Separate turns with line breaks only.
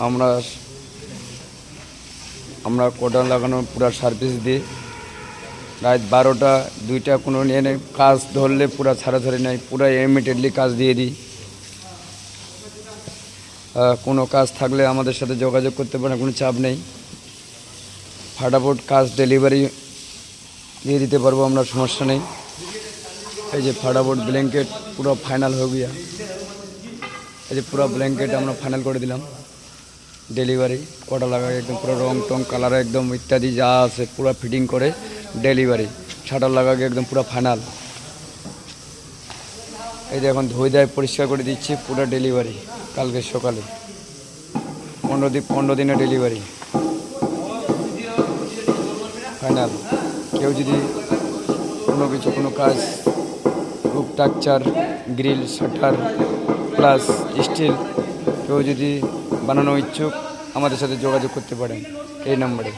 আমরা আমরা কোডার লাগানো পুরা সার্ভিস দিই। রাত 12টা 2টা কোনো নিয়ে নেই, কাজ ধরলে পুরা ছাড়াছাড়ি নেই, পুরা ইমিডিয়েটলি কাজ দিয়ে দিই। কোনো কাজ থাকলে আমাদের সাথে যোগাযোগ করতে পারেন, কোনো চাপ নেই। ফাটাফট কাজ ডেলিভারি দিয়ে দিতে পারবো আমরা, সমস্যা নেই। এই যে ফাটাফট ব্ল্যাঙ্কেট পুরো ফাইনাল হয়ে গিয়া, এই যে পুরো ব্ল্যাঙ্কেট আমরা ফাইনাল করে দিলাম। ডেলিভারি কটা লাগাই একদম পুরো রং টং কালার একদম ইত্যাদি যা আছে পুরো ফিটিং করে ডেলিভারি। শাটার লাগাকে একদম পুরো ফাইনাল। এই যে এখন ধুয়ে দেয় পরিষ্কার করে দিচ্ছি, পুরো ডেলিভারি কালকে সকালে। 15 দিনের ডেলিভারি ফাইনাল। কেউ যদি কোনো কাজ roof structure, grill, shutter plus steel কেউ যদি বানানো ইচ্ছুক আমাদের সাথে যোগাযোগ করতে পারেন এই নম্বরে।